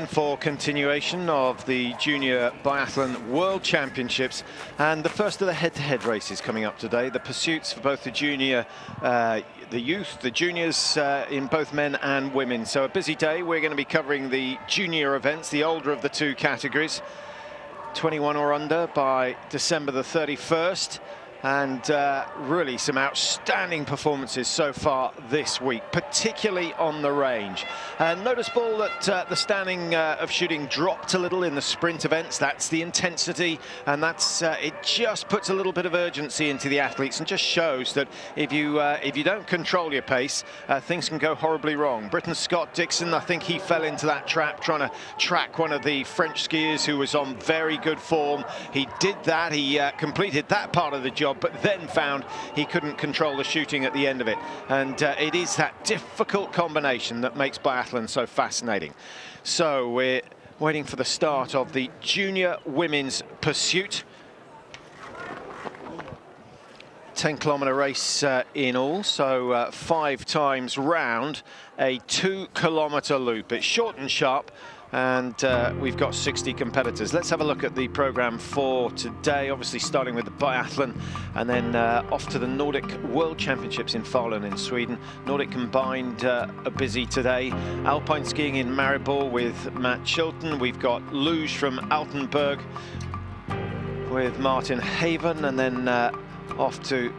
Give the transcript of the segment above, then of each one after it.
For continuation of the Junior Biathlon World Championships, and the first of the head-to-head races coming up today. The pursuits for both the junior, the youth, the juniors in both men and women. So a busy day. We're going to be covering the junior events, the older of the two categories, 21 or under by December the 31st. And really some outstanding performances so far this week, particularly on the range. Noticeable that the standing of shooting dropped a little in the sprint events. That's the intensity, and that's it just puts a little bit of urgency into the athletes and just shows that if you don't control your pace, things can go horribly wrong. Britain's Scott Dixon, I think he fell into that trap trying to track one of the French skiers who was on very good form. He did that, he completed that part of the job, but then found he couldn't control the shooting at the end of it. And it is that difficult combination that makes biathlon so fascinating. So we're waiting for the start of the junior women's pursuit. 10-kilometer race in all, so 5 times round a 2-kilometer loop. It's short and sharp, and we've got 60 competitors. Let's have a look at the program for today, obviously starting with the biathlon and then off to the Nordic World Championships in Falun in Sweden. Nordic combined are busy today. Alpine skiing in Maribor with Matt Chilton. We've got luge from Altenburg with Martin Haven, and then off to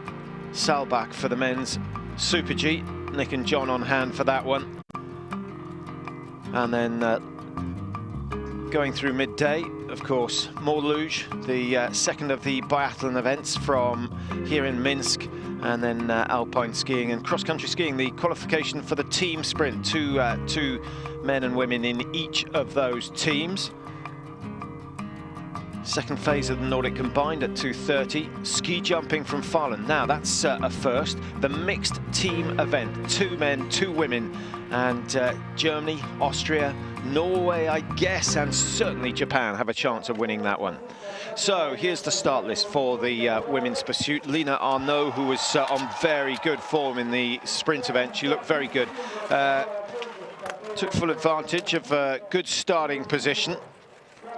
Saalbach for the men's Super G. Nick and John on hand for that one. And then going through midday, of course, more luge, the second of the biathlon events from here in Minsk, and then alpine skiing and cross-country skiing, the qualification for the team sprint, two men and women in each of those teams. Second phase of the Nordic combined at 2:30. Ski jumping from Falun. Now that's a first. The mixed team event, 2 men, 2 women, and Germany, Austria, Norway, I guess, and certainly Japan have a chance of winning that one. So here's the start list for the women's pursuit. Lena Arnault, who was on very good form in the sprint event. She looked very good. Took full advantage of a good starting position.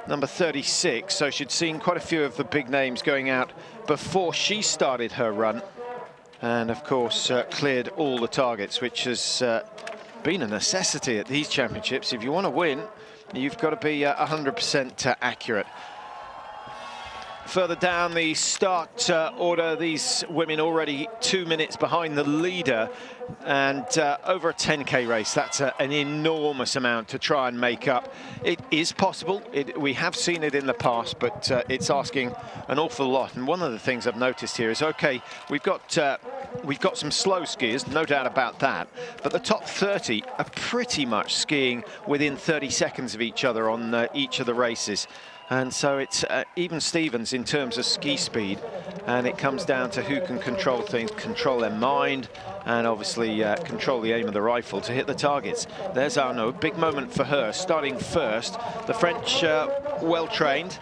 Number 36, so she'd seen quite a few of the big names going out before she started her run. And of course, cleared all the targets, which has been a necessity at these championships. If you want to win, you've got to be 100% accurate. Further down the start order, these women already 2 minutes behind the leader, and over a 10K race, that's an enormous amount to try and make up. It is possible. We have seen it in the past, but it's asking an awful lot. And one of the things I've noticed here is, okay, we've got some slow skiers, no doubt about that, but the top 30 are pretty much skiing within 30 seconds of each other on each of the races. And so it's even Stevens in terms of ski speed, and it comes down to who can control things, control their mind, and obviously control the aim of the rifle to hit the targets. There's Arnaud, big moment for her, starting first. The French, well-trained.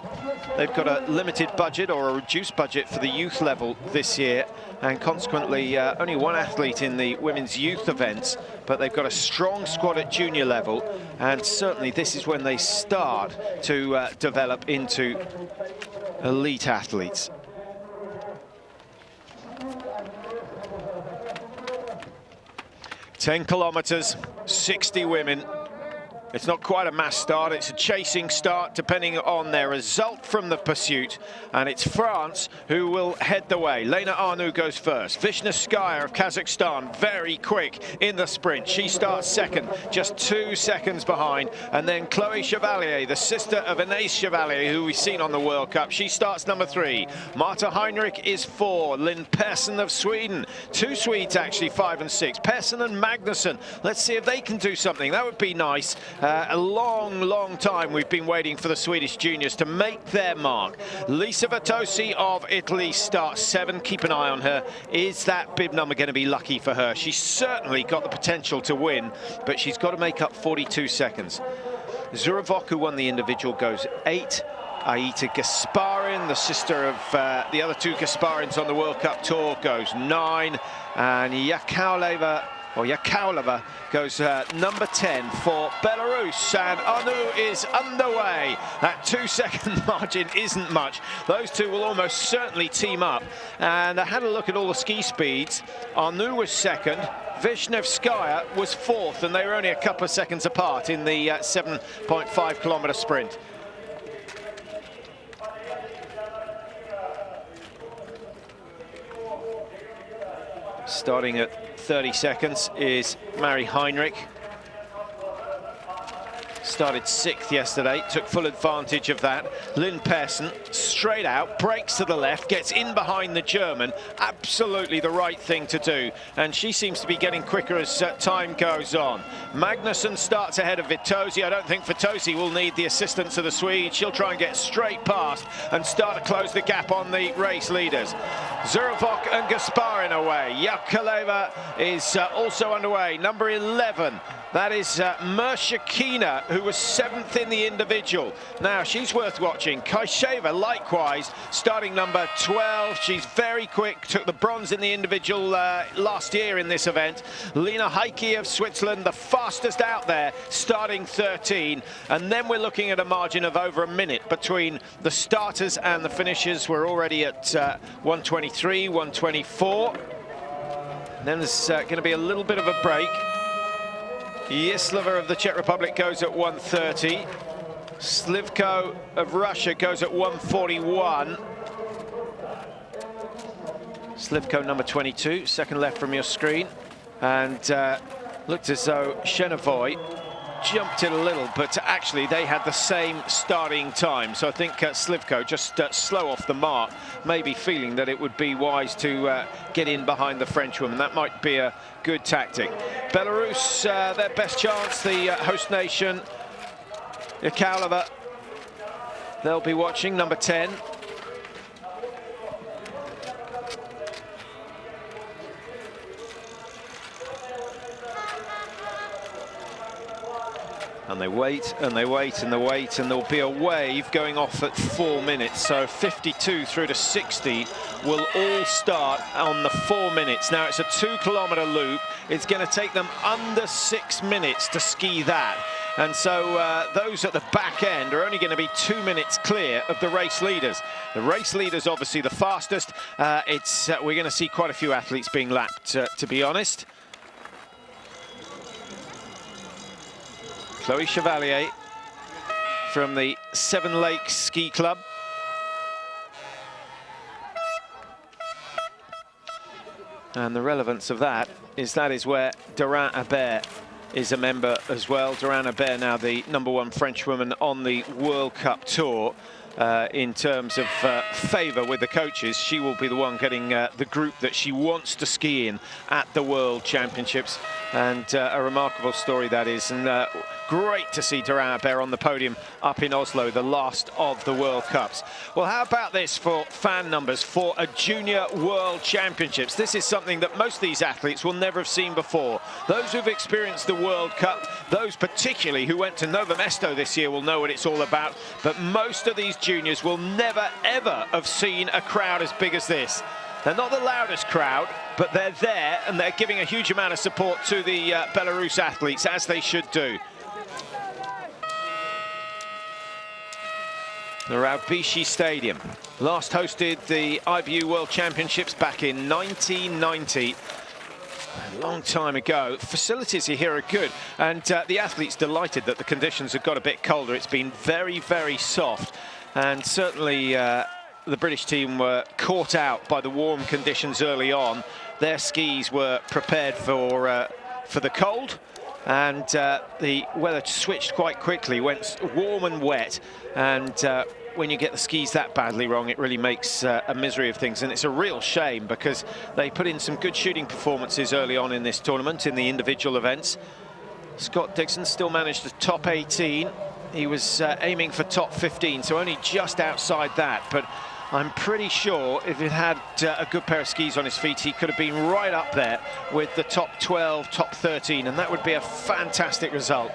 They've got a limited budget or a reduced budget for the youth level this year, and consequently only 1 athlete in the women's youth events, but they've got a strong squad at junior level, and certainly this is when they start to develop into elite athletes. "10 kilometers, 60 women. It's not quite a mass start, it's a chasing start depending on their result from the pursuit, and it's France who will head the way. Lena Arnault goes first. Vishnaskaya of Kazakhstan, very quick in the sprint. She starts second, just 2 seconds behind, and then Chloe Chevalier, the sister of Anaïs Chevalier, who we've seen on the World Cup, she starts number 3. Marta Heinrich is 4. Lynn Persson of Sweden, 2 Swedes actually, 5 and 6. Persson and Magnusson, let's see if they can do something. That would be nice. A long time we've been waiting for the Swedish juniors to make their mark. Lisa Vitosi of Italy starts 7. Keep an eye on her. Is that bib number going to be lucky for her? She's certainly got the potential to win, but she's got to make up 42 seconds. Zurovok, who won the individual, goes 8. Aita Gasparin, the sister of the other 2 Gasparins on the World Cup tour, goes 9. And Yakovleva Well, Yakouleva goes number 10 for Belarus, and Anu is underway. That 2-second margin isn't much. Those two will almost certainly team up. And I had a look at all the ski speeds. Anu was second. Vishnevskaya was fourth, and they were only a couple of seconds apart in the 7.5-kilometer sprint. Starting at 30 seconds is Mary Heinrich. Started 6th yesterday, took full advantage of that. Lynn Persson, straight out, breaks to the left, gets in behind the German. Absolutely the right thing to do. And she seems to be getting quicker as time goes on. Magnusson starts ahead of Vitosi. I don't think Vitosi will need the assistance of the Swede. She'll try and get straight past and start to close the gap on the race leaders. Zurovok and Gasparin away. Yakouleva is also underway, number 11. That is Mershakina, who was 7th in the individual. Now, she's worth watching. Kaisheva, likewise, starting number 12. She's very quick, took the bronze in the individual last year in this event. Lena Heike of Switzerland, the fastest out there, starting 13. And then we're looking at a margin of over a minute between the starters and the finishers. We're already at 1:23, 1:24. Then there's going to be a little bit of a break. Yislava of the Czech Republic goes at 1:30. Slivko of Russia goes at 1:41. Slivko number 22, second left from your screen. And looked as though Chenovoy jumped it a little, but actually they had the same starting time. So I think Slivko just slow off the mark, maybe feeling that it would be wise to get in behind the Frenchwoman. That might be a good tactic. Belarus, their best chance, the host nation. Yakouleva, they'll be watching, number 10. And they wait, and they wait, and they wait, and there'll be a wave going off at 4 minutes. So 52 through to 60 will all start on the 4 minutes. Now, it's a 2-kilometer loop. It's going to take them under 6 minutes to ski that. And so those at the back end are only going to be 2 minutes clear of the race leaders. The race leaders, obviously, the fastest. We're going to see quite a few athletes being lapped, to be honest. Chloe Chevalier from the Seven Lakes Ski Club. And the relevance of that is where Durand-Hebert is a member as well. Durand-Hebert now the #1 French woman on the World Cup Tour. In terms of favour with the coaches, she will be the one getting the group that she wants to ski in at the World Championships. And a remarkable story that is. And great to see Durand-Hebert on the podium up in Oslo, the last of the World Cups. Well, how about this for fan numbers for a Junior World Championships? This is something that most of these athletes will never have seen before. Those who've experienced the World Cup, those particularly who went to Novo Mesto this year will know what it's all about. But most of these juniors will never, ever have seen a crowd as big as this. They're not the loudest crowd, but they're there, and they're giving a huge amount of support to the Belarus athletes, as they should do. The Raubichy Stadium last hosted the IBU World Championships back in 1990. A long time ago. Facilities here are good, and the athletes delighted that the conditions have got a bit colder. It's been very, very soft, and certainly the British team were caught out by the warm conditions early on. Their skis were prepared for the cold, and the weather switched quite quickly, went warm and wet, and when you get the skis that badly wrong, it really makes a misery of things. And it's a real shame, because they put in some good shooting performances early on in this tournament in the individual events. Scott Dixon still managed the top 18. He was aiming for top 15, so only just outside that. But I'm pretty sure if he had a good pair of skis on his feet, he could have been right up there with the top 12, top 13, and that would be a fantastic result.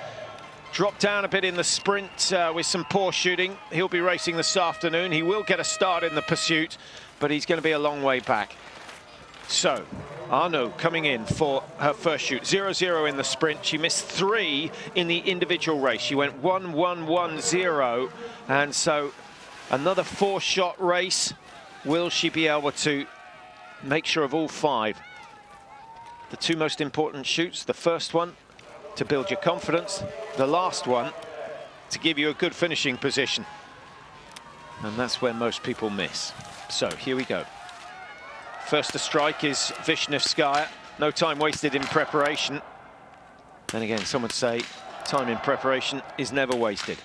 Dropped down a bit in the sprint with some poor shooting. He'll be racing this afternoon. He will get a start in the pursuit, but he's going to be a long way back. So, Arnaud coming in for her first shoot. 0-0 in the sprint. She missed 3 in the individual race. She went 1-1-1-0. And so, another 4-shot race. Will she be able to make sure of all 5? The 2 most important shoots. The first one to build your confidence. The last one to give you a good finishing position. And that's where most people miss. So, here we go. First to strike is Wisniewskaja. No time wasted in preparation. Then again, some would say time in preparation is never wasted.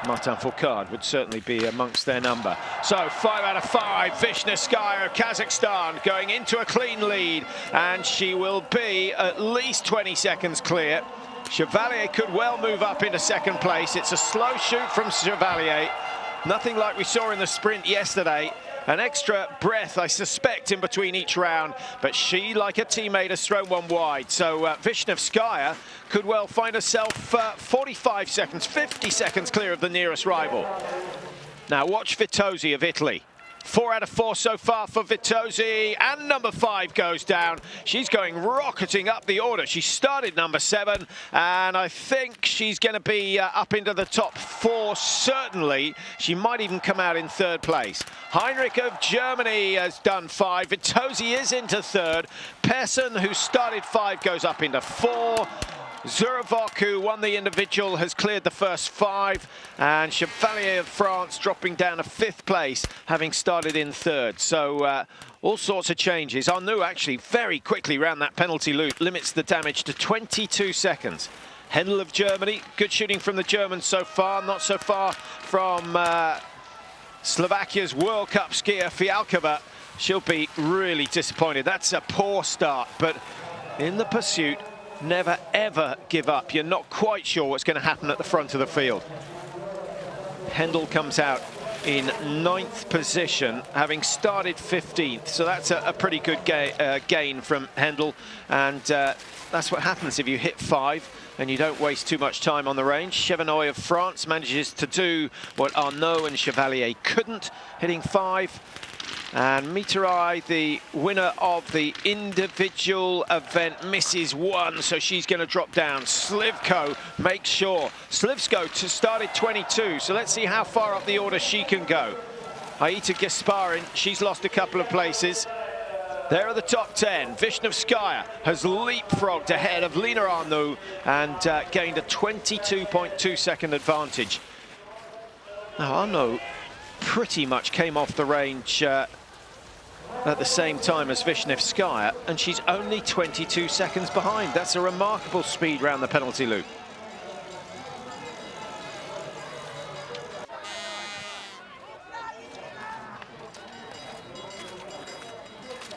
Martin Fourcade would certainly be amongst their number. So 5 out of 5, Wisniewskaja of Kazakhstan going into a clean lead, and she will be at least 20 seconds clear. Chevalier could well move up into second place. It's a slow shoot from Chevalier. Nothing like we saw in the sprint yesterday. An extra breath, I suspect, in between each round, but she, like her teammate, has thrown one wide. So Wisniewskaja could well find herself 45 seconds, 50 seconds clear of the nearest rival. Now watch Vitozzi of Italy. 4 out of 4 so far for Vitozzi, and number 5 goes down. She's going rocketing up the order. She started number 7, and I think she's going to be up into the top 4, certainly. She might even come out in 3rd place. Heinrich of Germany has done 5. Vitozzi is into 3rd. Persson, who started 5, goes up into 4. Zurabok, who won the individual, has cleared the first 5, and Chevalier of France dropping down to 5th place, having started in 3rd. So all sorts of changes. Arnaud actually very quickly round that penalty loop, limits the damage to 22 seconds. Hendel of Germany, good shooting from the Germans so far, not so far from Slovakia's World Cup skier Fialkova. She'll be really disappointed. That's a poor start, but in the pursuit, never ever give up. You're not quite sure what's going to happen at the front of the field. Hendel comes out in 9th position, having started 15th. So that's a pretty good gain from Hendel. And that's what happens if you hit 5 and you don't waste too much time on the range. Chevenoy of France manages to do what Arnaud and Chevalier couldn't, hitting 5. And Mitarai, the winner of the individual event, misses 1, so she's going to drop down. Slivko makes sure. Slivko started 22, so let's see how far up the order she can go. Aita Gasparin, she's lost a couple of places. There are the top 10. Wisniewskaja has leapfrogged ahead of Lina Arnaud and gained a 22.2 second advantage. Now Arnaud pretty much came off the range at the same time as Wisniewskaja, and she's only 22 seconds behind. That's a remarkable speed round the penalty loop.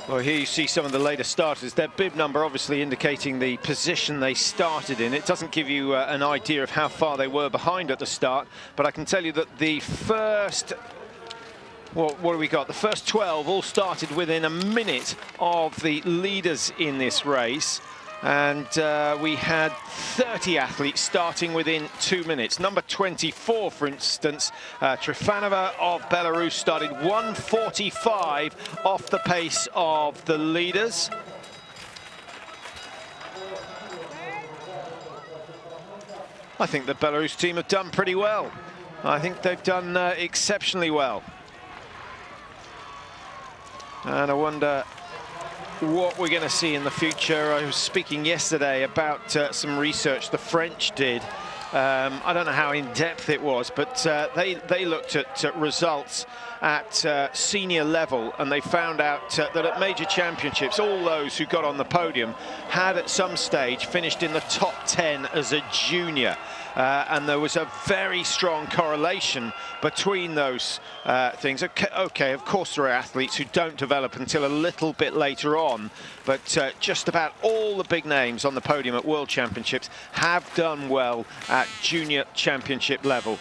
Well, here you see some of the later starters. Their bib number obviously indicating the position they started in. It doesn't give you an idea of how far they were behind at the start, but I can tell you that the first... What do we got? The first 12 all started within a minute of the leaders in this race. And we had 30 athletes starting within 2 minutes. Number 24, for instance, Trifanova of Belarus started 1:45 off the pace of the leaders. I think the Belarus team have done pretty well. I think they've done exceptionally well. And I wonder what we're going to see in the future. I was speaking yesterday about some research the French did. I don't know how in-depth it was, but they looked at results at senior level, and they found out that at major championships, all those who got on the podium had at some stage finished in the top 10 as a junior. And there was a very strong correlation between those things. Okay, of course there are athletes who don't develop until a little bit later on, but just about all the big names on the podium at World Championships have done well at junior championship level.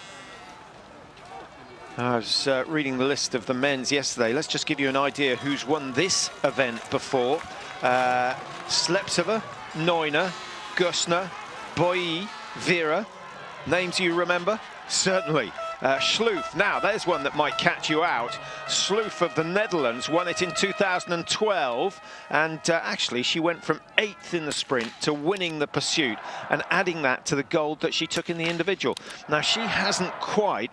I was reading the list of the men's yesterday. Let's just give you an idea who's won this event before. Sleptseva, Neuner, Gusner, Boyi, Vera. Names you remember? Certainly. Sloof, now there's one that might catch you out. Sloof of the Netherlands won it in 2012, and actually she went from 8th in the sprint to winning the pursuit and adding that to the gold that she took in the individual. Now she hasn't quite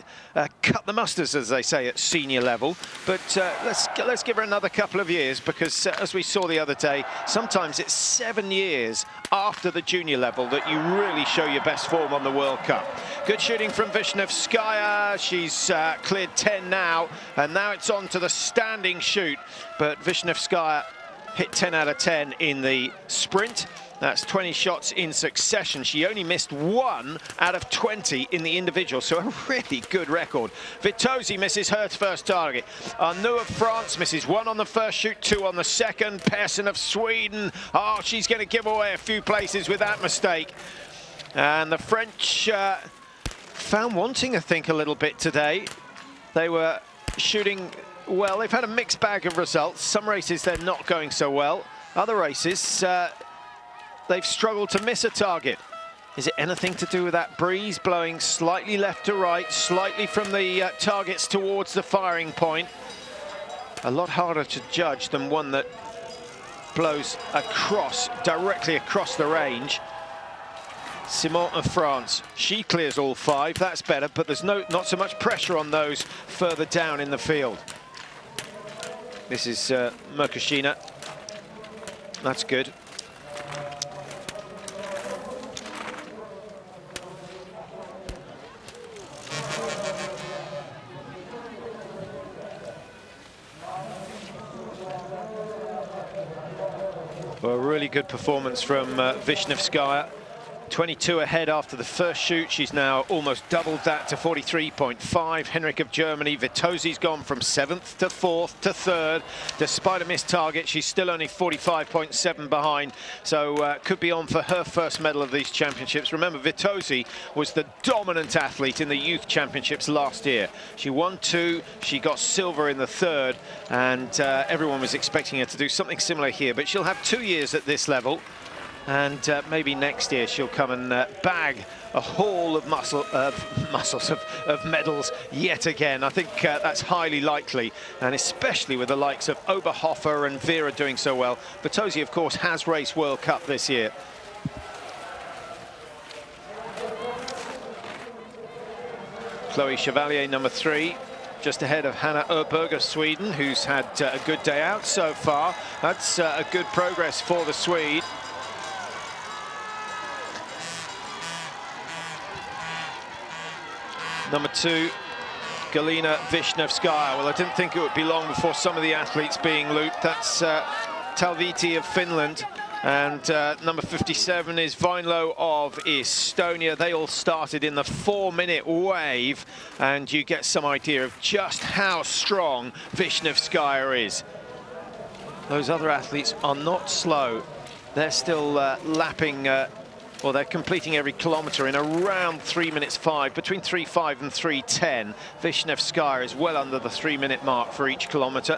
cut the mustard, as they say, at senior level, but let's give her another couple of years, because as we saw the other day, sometimes it's 7 years after the junior level that you really show your best form on the World Cup. Good shooting from Vishnevskaya. She's cleared 10 now, and now it's on to the standing shoot. But Vishnevskaya hit 10 out of 10 in the sprint. That's 20 shots in succession. She only missed 1 out of 20 in the individual, so a really good record. Vitosi misses her first target. Arnaud of France misses 1 on the first shoot, 2 on the second. Persson of Sweden, oh, she's going to give away a few places with that mistake. And the French found wanting, I think, a little bit today. They were shooting well. They've had a mixed bag of results. Some races they're not going so well. Other races, they've struggled to miss a target. Is it anything to do with that breeze blowing slightly left to right, slightly from the targets towards the firing point? A lot harder to judge than one that blows across, directly across the range. Simon of France, she clears all 5, that's better, but there's not so much pressure on those further down in the field. This is Merkushina, that's good. Well, a really good performance from Vishnevskaya. 22 ahead after the first shoot. She's now almost doubled that to 43.5. Henrik of Germany, Vitosi's gone from 7th to 4th to 3rd. Despite a missed target, she's still only 45.7 behind. So could be on for her first medal of these championships. Remember, Vitosi was the dominant athlete in the youth championships last year. She won 2, she got silver in the 3rd, and everyone was expecting her to do something similar here. But she'll have 2 years at this level. And maybe next year she'll come and bag a haul of medals yet again. I think that's highly likely, and especially with the likes of Oberhofer and Vera doing so well. Vitosi, of course, has raced World Cup this year. Chloe Chevalier, number 3. Just ahead of Hanna Öberg of Sweden, who's had a good day out so far. That's a good progress for the Swede. Number 2, Galina Vishnevskaya. Well, I didn't think it would be long before some of the athletes being looped. That's Talviti of Finland. And number 57 is Vainlo of Estonia. They all started in the 4-minute wave. And you get some idea of just how strong Vishnevskaya is. Those other athletes are not slow. They're still lapping... well, they're completing every kilometre in around 3 minutes 5, between 3:05 and 3:10. Vishnevskaya is well under the 3-minute mark for each kilometre.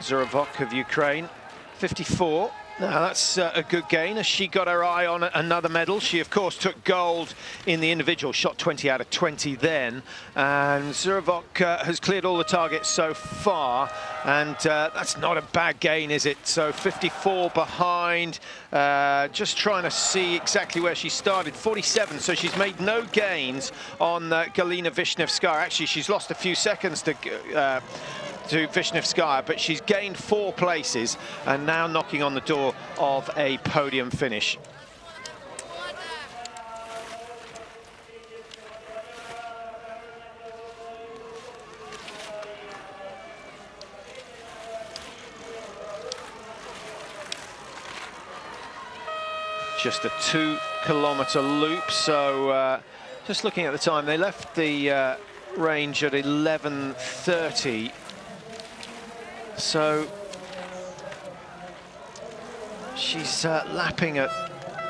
Zurevok of Ukraine, 54. Now that's a good gain, as she got her eye on another medal. She, of course, took gold in the individual, shot 20 out of 20 then. And Zurevok has cleared all the targets so far, and that's not a bad gain, is it? So 54 behind, just trying to see exactly where she started. 47, so she's made no gains on Galina Vishnevskaya. Actually, she's lost a few seconds to Vishnevskaya, but she's gained 4 places and now knocking on the door of a podium finish. Just a 2-kilometre loop, so just looking at the time, they left the range at 11:30. So She's lapping at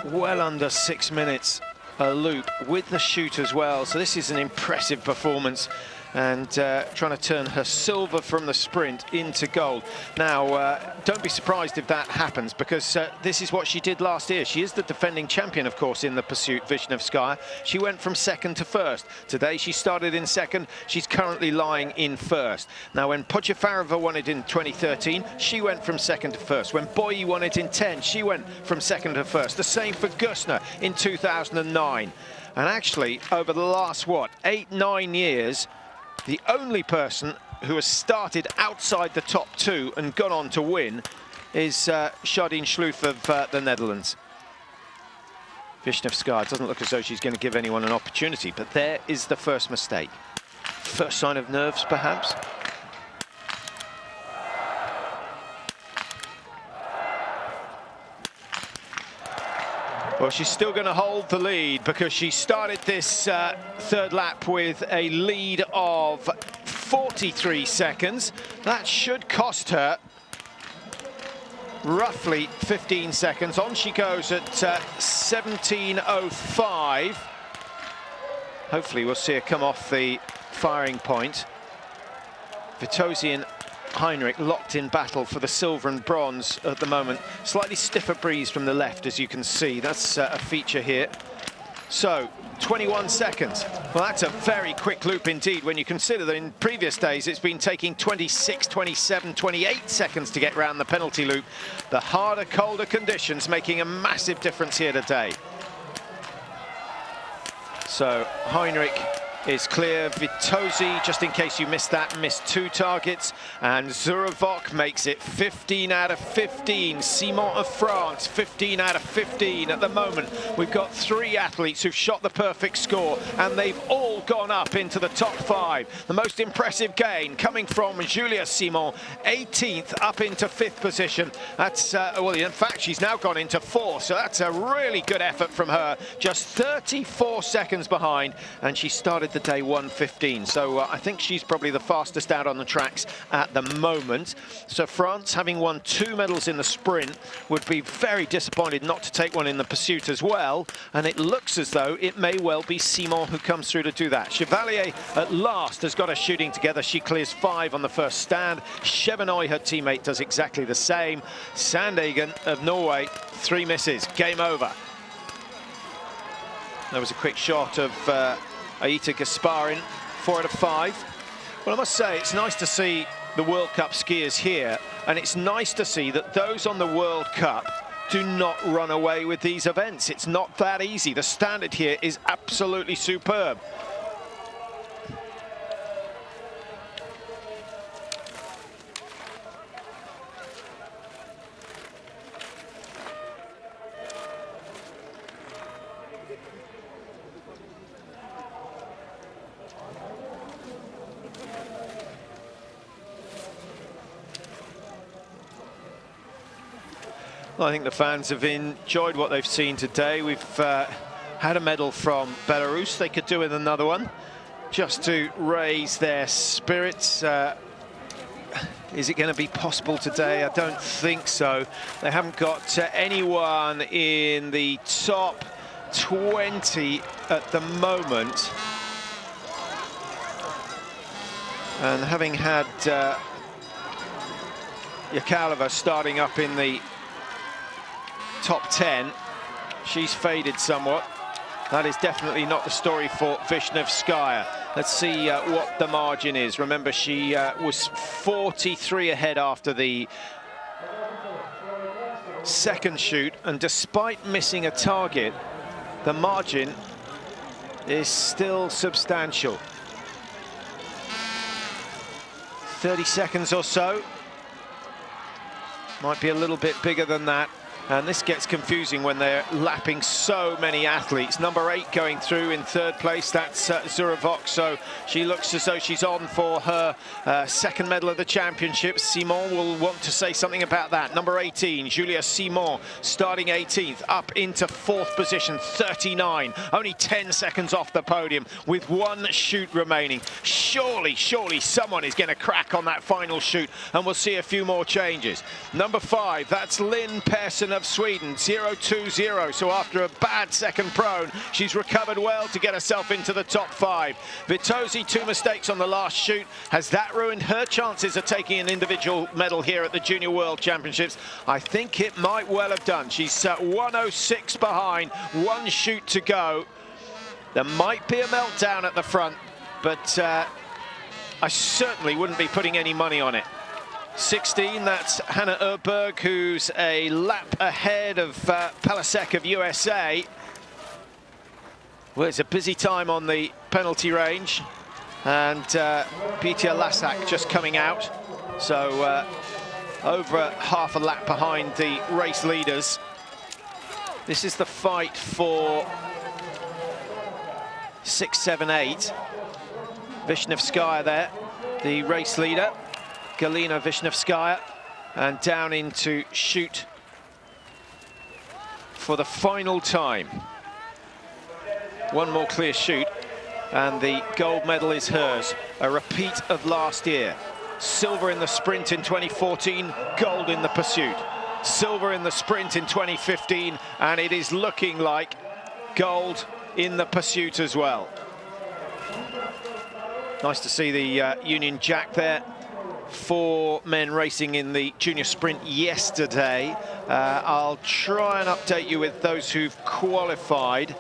well under 6 minutes a loop with the shoot as well. So this is an impressive performance, and trying to turn her silver from the sprint into gold. Now, don't be surprised if that happens, because this is what she did last year. She is the defending champion, of course, in the pursuit, Wisniewskaja. She went from second to first. Today, she started in second. She's currently lying in first. Now, when Podjefarova won it in 2013, she went from second to first. When Boyi won it in 10, she went from second to first. The same for Gusner in 2009. And actually, over the last, 8-9 years, the only person who has started outside the top two and gone on to win is Jardine Schloef of the Netherlands. Wisniewskaja doesn't look as though she's going to give anyone an opportunity, but there is the first mistake. First sign of nerves, perhaps. Well, she's still going to hold the lead, because she started this third lap with a lead of 43 seconds. That should cost her roughly 15 seconds. On she goes at 17:05. Hopefully we'll see her come off the firing point. Vitosi and Heinrich locked in battle for the silver and bronze at the moment. Slightly stiffer breeze from the left, as you can see. That's a feature here. So, 21 seconds. Well, that's a very quick loop indeed, when you consider that in previous days it's been taking 26, 27, 28 seconds to get round the penalty loop. The harder, colder conditions making a massive difference here today. So, Heinrich is clear. Vitosi, just in case you missed that, missed 2 targets. And Zurovok makes it 15 out of 15. Simon of France, 15 out of 15. At the moment, we've got 3 athletes who've shot the perfect score, and they've all gone up into the top 5. The most impressive gain coming from Julia Simon, 18th up into 5th position. That's, well, in fact, she's now gone into 4th, so that's a really good effort from her. Just 34 seconds behind, and she started the day 1:15, so I think she's probably the fastest out on the tracks at the moment. So France, having won 2 medals in the sprint, would be very disappointed not to take one in the pursuit as well, and it looks as though it may well be Simon who comes through to do that. Chevalier at last has got her shooting together. She clears 5 on the first stand. Chevenoy, her teammate, does exactly the same. Sandhagen of Norway, 3 misses, game over. There was a quick shot of Aita Gasparin, 4 out of 5. Well, I must say, it's nice to see the World Cup skiers here, and it's nice to see that those on the World Cup do not run away with these events. It's not that easy. The standard here is absolutely superb. Well, I think the fans have enjoyed what they've seen today. We've had a medal from Belarus. They could do with another one, just to raise their spirits. Is it going to be possible today? I don't think so. They haven't got anyone in the top 20 at the moment. And having had Yakalova starting up in the top 10, she's faded somewhat. That is definitely not the story for Wisniewskaja. Let's see what the margin is. Remember, she was 43 ahead after the second shoot, and despite missing a target, the margin is still substantial. 30 seconds or so. Might be a little bit bigger than that. And this gets confusing when they're lapping so many athletes. Number 8 going through in 3rd place, that's Zurovok. So she looks as though she's on for her second medal of the championship. Simon will want to say something about that. Number 18, Julia Simon, starting 18th, up into 4th position, 39. Only 10 seconds off the podium with 1 shoot remaining. Surely someone is going to crack on that final shoot, and we'll see a few more changes. Number 5, that's Lynn Persson of Sweden, 0-2-0. So after a bad second prone, she's recovered well to get herself into the top 5. Vitosi, 2 mistakes on the last shoot. Has that ruined her chances of taking an individual medal here at the Junior World Championships? I think it might well have done. She's 106 behind, 1 shoot to go. There might be a meltdown at the front, but I certainly wouldn't be putting any money on it. 16, that's Hannah Erberg, who's a lap ahead of Palasek of USA. Well, it's a busy time on the penalty range, and Pitya Lasak just coming out. So over half a lap behind the race leaders. This is the fight for 6, 7, 8. Vishnevskaya there, the race leader. Galina Vishnevskaya, and down into shoot for the final time. One more clear shoot, and the gold medal is hers. A repeat of last year. Silver in the sprint in 2014, gold in the pursuit. Silver in the sprint in 2015, and it is looking like gold in the pursuit as well. Nice to see the Union Jack there. 4 men racing in the junior sprint yesterday. I'll try and update you with those who've qualified.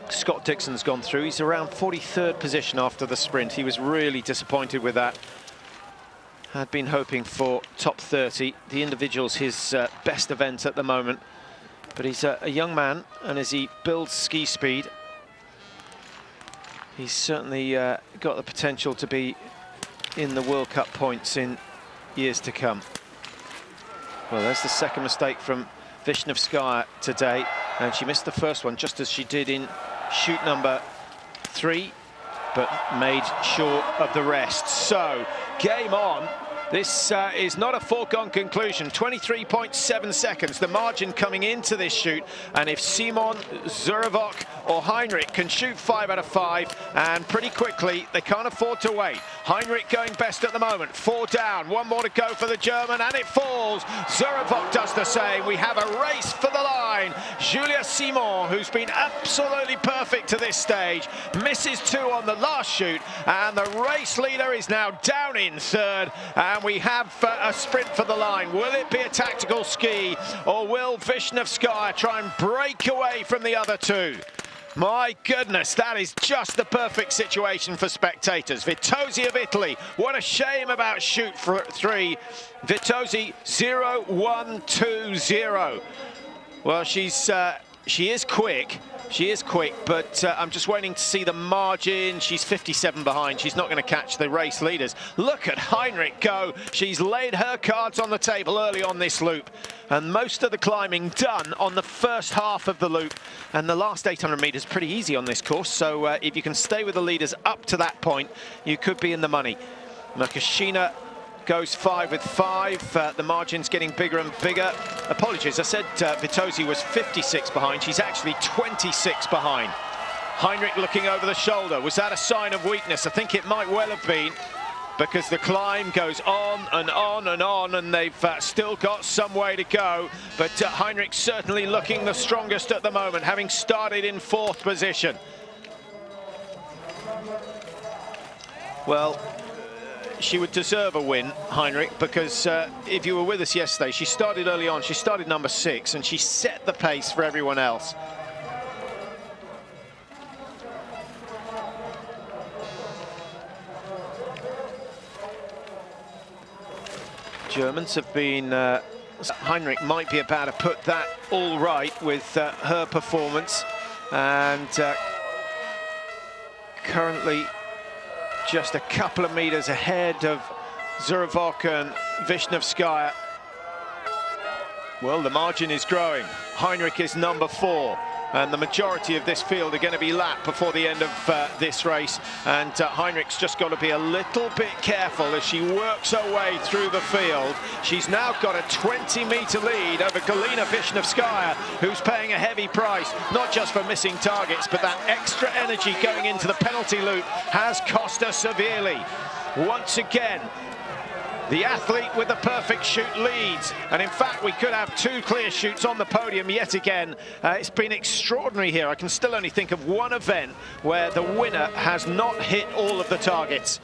Scott Dixon's gone through. He's around 43rd position after the sprint. He was really disappointed with that. Had been hoping for top 30. The individual's his best event at the moment. But he's a young man, and as he builds ski speed, he's certainly got the potential to be in the World Cup points in years to come. Well, there's the second mistake from Vishnevskaya today, and she missed the first one just as she did in shoot number 3, but made sure of the rest. So, game on. This is not a foregone conclusion. 23.7 seconds, the margin coming into this shoot. And if Simon, Zurevok or Heinrich can shoot 5 out of 5, and pretty quickly, they can't afford to wait. Heinrich going best at the moment, 4 down, 1 more to go for the German, and it falls. Zurevok does the same. We have a race for the line. Julia Simon, who's been absolutely perfect to this stage, misses 2 on the last shoot, and the race leader is now down in 3rd. And we have a sprint for the line. Will it be a tactical ski, or will Vishnevskaya try and break away from the other 2? My goodness, that is just the perfect situation for spectators. Vitosi of Italy, what a shame about shoot 3. Vitosi 0-1-2-0. Well, she is quick. She is quick, but I'm just waiting to see the margin. She's 57 behind. She's not going to catch the race leaders. Look at Heinrich go. She's laid her cards on the table early on this loop. And most of the climbing done on the first half of the loop. And the last 800 meters pretty easy on this course. So if you can stay with the leaders up to that point, you could be in the money. Makashina goes 5 with 5. The margin's getting bigger and bigger. Apologies, I said Vitosi was 56 behind. She's actually 26 behind. Heinrich looking over the shoulder. Was that a sign of weakness? I think it might well have been, because the climb goes on and on and on, and they've still got some way to go. But Heinrich certainly looking the strongest at the moment, having started in 4th position. Well, she would deserve a win, Heinrich, because if you were with us yesterday, she started early on. She started number 6, and she set the pace for everyone else. Germans have been... Heinrich might be about to put that all right with her performance, and currently just a couple of meters ahead of Zurevok and Vishnevskaya. Well, the margin is growing. Heinrich is number 4, and the majority of this field are going to be lapped before the end of this race. And Heinrich's just got to be a little bit careful as she works her way through the field. She's now got a 20-meter lead over Galina Vishnevskaya, who's paying a heavy price, not just for missing targets, but that extra energy going into the penalty loop has cost her severely. Once again, The athlete with the perfect shoot leads, and in fact we could have two clear shoots on the podium yet again. It's been extraordinary here. I can still only think of one event where the winner has not hit all of the targets.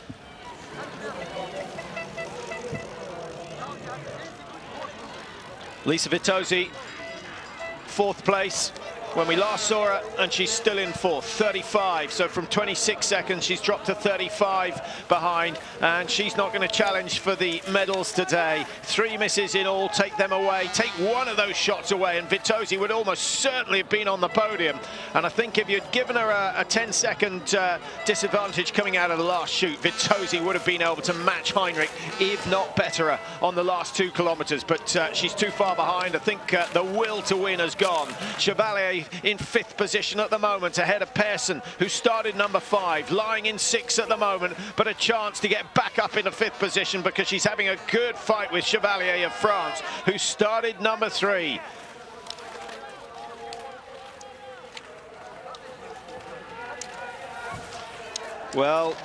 Lisa Vitozzi, fourth place when we last saw her, and she's still in fourth, 35. So from 26 seconds, she's dropped to 35 behind, and she's not going to challenge for the medals today. 3 misses in all, take them away. Take one of those shots away, and Vitozzi would almost certainly have been on the podium. And I think if you'd given her a 10-second disadvantage coming out of the last shoot, Vitozzi would have been able to match Heinrich, if not better her, on the last 2 kilometers. But she's too far behind. I think the will to win has gone. Chevalier in 5th position at the moment, ahead of Persson, who started number 5, lying in 6th at the moment, but a chance to get back up into 5th position because she's having a good fight with Chevalier of France, who started number 3. Well,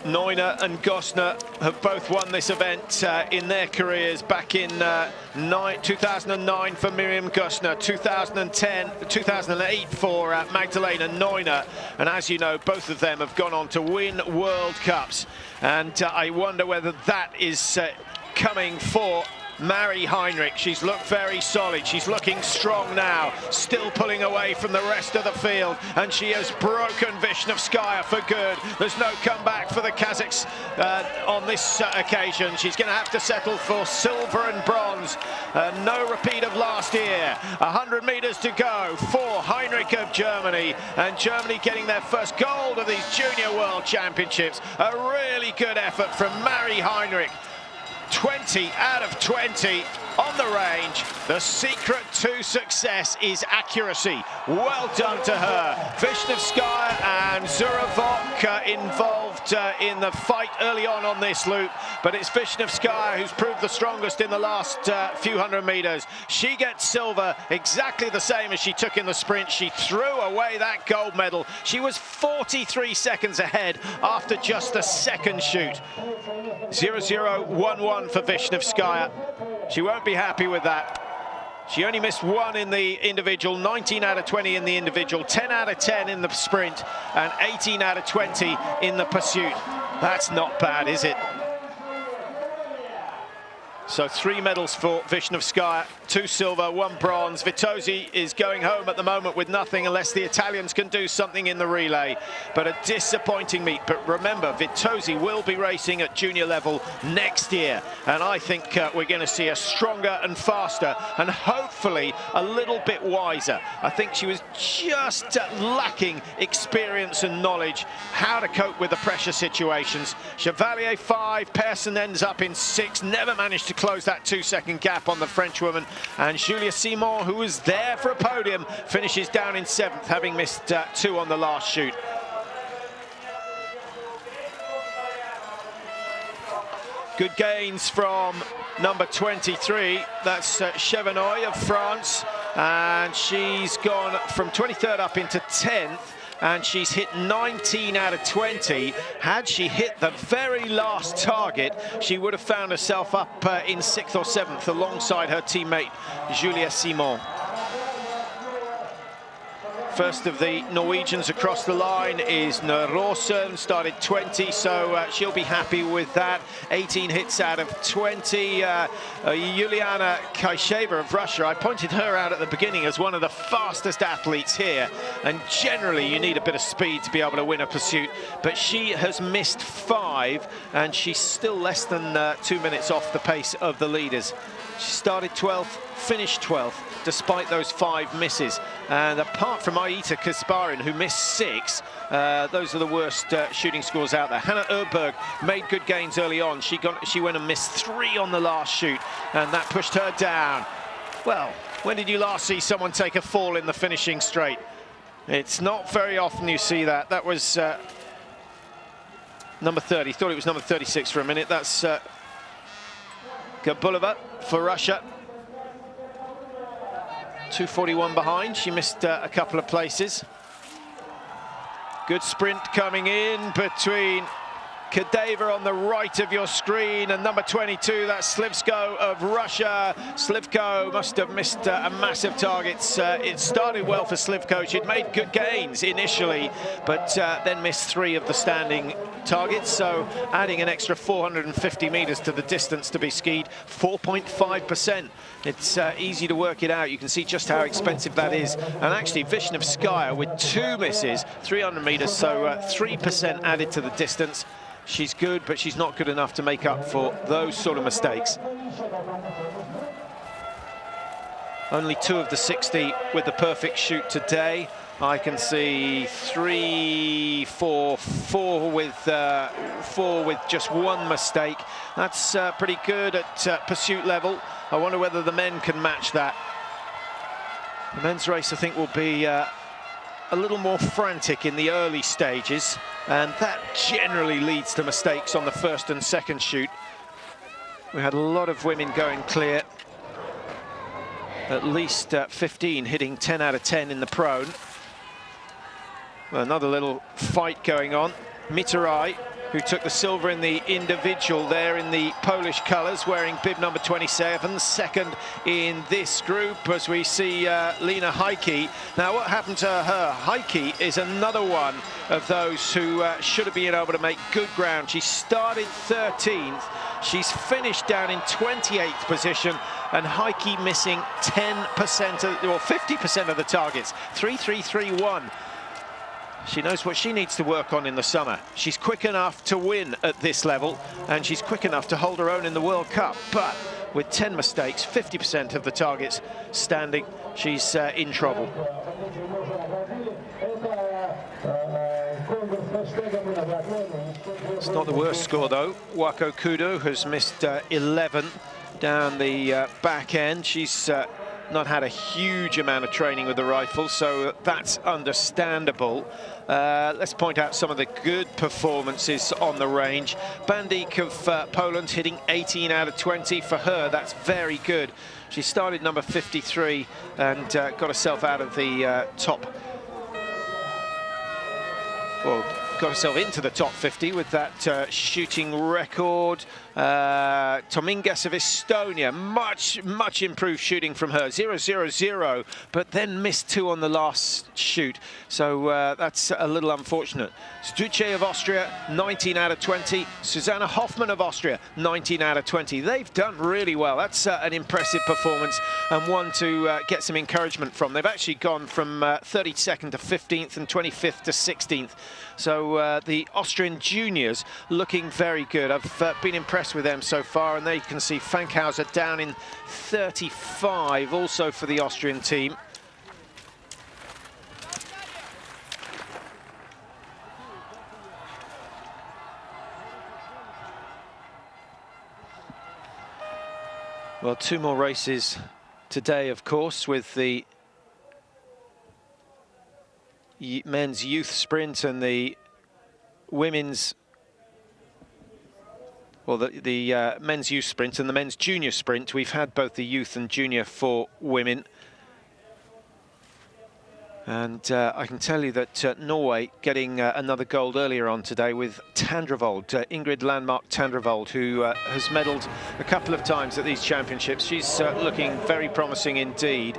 Neuner and Gosner have both won this event in their careers. Back in 2009 for Miriam Gosner, 2008 for Magdalena Neuner. And as you know, both of them have gone on to win World Cups. And I wonder whether that is coming for Mari Heinrich. She's looked very solid. She's looking strong now, still pulling away from the rest of the field, and she has broken Vishnevskaya for good. There's no comeback for the Kazakhs on this occasion. She's going to have to settle for silver and bronze. No repeat of last year. 100 meters to go for Heinrich of Germany, and Germany getting their first gold of these Junior World Championships. A really good effort from Mari Heinrich. 20 out of 20 on the range. The secret to success is accuracy. Well done to her. Vishnevskaya and Zurovok involved in the fight early on this loop, but it's Vishnevskaya who's proved the strongest in the last few hundred meters. She gets silver, exactly the same as she took in the sprint. She threw away that gold medal. She was 43 seconds ahead after just the second shoot. 0-0-1-1 for Vishnevskaya. She won't be happy with that. She only missed 1 in the individual, 19 out of 20 in the individual, 10 out of 10 in the sprint, and 18 out of 20 in the pursuit. That's not bad, is it? So 3 medals for Vishnevskaya, 2 silver, 1 bronze. Vitozzi is going home at the moment with nothing unless the Italians can do something in the relay. But a disappointing meet. But remember, Vitozzi will be racing at junior level next year. And I think we're going to see her stronger and faster and hopefully a little bit wiser. I think she was just lacking experience and knowledge how to cope with the pressure situations. Chevalier 5, Persson ends up in 6, never managed to close that 2-second gap on the French woman, and Julia Simon, who was there for a podium, finishes down in 7th, having missed 2 on the last shoot. Good gains from number 23, that's Chevenoy of France, and she's gone from 23rd up into 10th. And she's hit 19 out of 20. Had she hit the very last target, she would have found herself up in 6th or 7th alongside her teammate, Julia Simon. First of the Norwegians across the line is Norosen, started 20, so she'll be happy with that. 18 hits out of 20. Yuliana Kaisheva of Russia, I pointed her out at the beginning as one of the fastest athletes here, and generally you need a bit of speed to be able to win a pursuit, but she has missed 5, and she's still less than 2 minutes off the pace of the leaders. She started 12th, finished 12th, despite those 5 misses. And apart from Aita Kasparin, who missed 6, those are the worst shooting scores out there. Hannah Urberg made good gains early on. She went and missed 3 on the last shoot, and that pushed her down. Well, when did you last see someone take a fall in the finishing straight? It's not very often you see that. That was number 30. Thought it was number 36 for a minute. That's Gabulova for Russia. 2:41 behind. She missed a couple of places. Good sprint coming in between cadaver on the right of your screen, and number 22, that's Slivko of Russia. Slivko must have missed a massive target. It started well for Slivko. She'd made good gains initially, but then missed 3 of the standing targets, so adding an extra 450 meters to the distance to be skied, 4.5%. It's easy to work it out. You can see just how expensive that is. And actually, Vishnevskaya with 2 misses, 300 meters, so 3% added to the distance. She's good, but she's not good enough to make up for those sort of mistakes. Only 2 of the 60 with the perfect shoot today. I can see 3, 4 with 4 with just 1 mistake. That's pretty good at pursuit level. I wonder whether the men can match that. The men's race, I think, will be a little more frantic in the early stages, and that generally leads to mistakes on the first and second shoot. We had a lot of women going clear, at least 15 hitting 10 out of 10 in the prone. Well, another little fight going on. Mitarai, who took the silver in the individual there in the Polish colours, wearing bib number 27, second in this group, as we see Lena Heike. Now, what happened to her? Heike is another one of those who should have been able to make good ground. She started 13th. She's finished down in 28th position, and Heike missing 10% or 50% of the targets. 3-3-3-1. She knows what she needs to work on in the summer. She's quick enough to win at this level, and she's quick enough to hold her own in the World Cup. But with 10 mistakes, 50% of the targets standing, she's in trouble. It's not the worst score, though. Wako Kudo has missed 11 down the back end. She's not had a huge amount of training with the rifle, so that's understandable. Let's point out some of the good performances on the range. Bandik of Poland hitting 18 out of 20. For her, that's very good. She started number 53 and got herself out of the top. Well, got herself into the top 50 with that shooting record. Tomingas of Estonia, much improved shooting from her, 0-0-0, but then missed 2 on the last shoot, so that's a little unfortunate. Stuce of Austria, 19 out of 20. Susanna Hoffmann of Austria, 19 out of 20. They've done really well. That's an impressive performance, and one to get some encouragement from. They've actually gone from 32nd to 15th and 25th to 16th. So the Austrian juniors looking very good. I've been impressed with them so far, and there you can see Fankhauser down in 35 also for the Austrian team. Well, 2 more races today, of course, with the men's youth sprint and the women's, well, the men's youth sprint and the men's junior sprint. We've had both the youth and junior for women. And I can tell you that Norway getting another gold earlier on today with Tandrevold, Ingrid Landmark Tandrevold, who has medalled a couple of times at these championships. She's looking very promising indeed.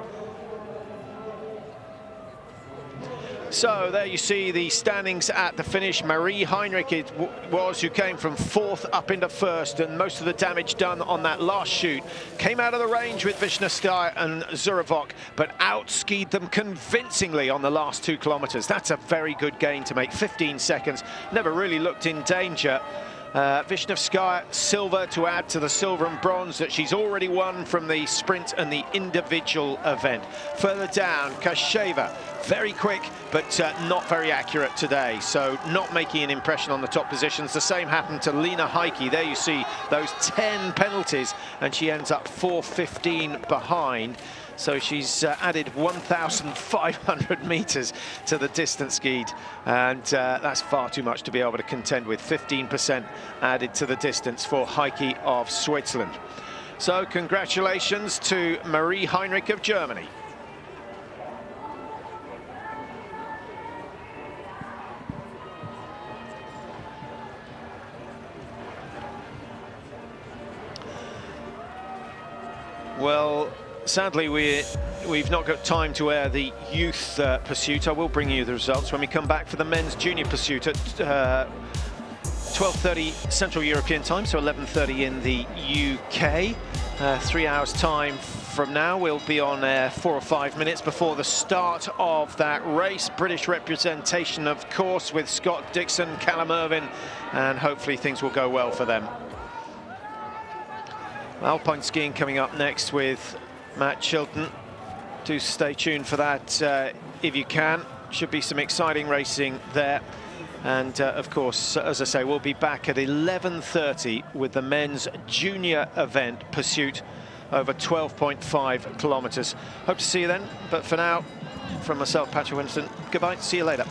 So there you see the standings at the finish. Marie Heinrich it was who came from 4th up into 1st, and most of the damage done on that last shoot. Came out of the range with Vishnevskaya and Zurevok, but outskied them convincingly on the last 2 kilometers. That's a very good gain to make, 15 seconds. Never really looked in danger. Vishnevskaya, silver to add to the silver and bronze that she's already won from the sprint and the individual event. Further down, Kasheva, very quick, but not very accurate today, so not making an impression on the top positions. The same happened to Lena Heike. There you see those 10 penalties, and she ends up 4:15 behind. So she's added 1,500 meters to the distance skied, and that's far too much to be able to contend with. 15% added to the distance for Heike of Switzerland. So congratulations to Marie Heinrich of Germany. Well, sadly, we've not got time to air the youth pursuit. I will bring you the results when we come back for the men's junior pursuit at 12:30 Central European time, so 11:30 in the UK. 3 hours time from now, we'll be on air 4 or 5 minutes before the start of that race. British representation, of course, with Scott Dixon, Callum Irvin, and hopefully things will go well for them. Alpine skiing coming up next with Matt Chilton. Do stay tuned for that if you can. Should be some exciting racing there. And of course, as I say, we'll be back at 11:30 with the men's junior event pursuit over 12.5 kilometres. Hope to see you then. But for now, from myself, Patrick Winston, goodbye. See you later.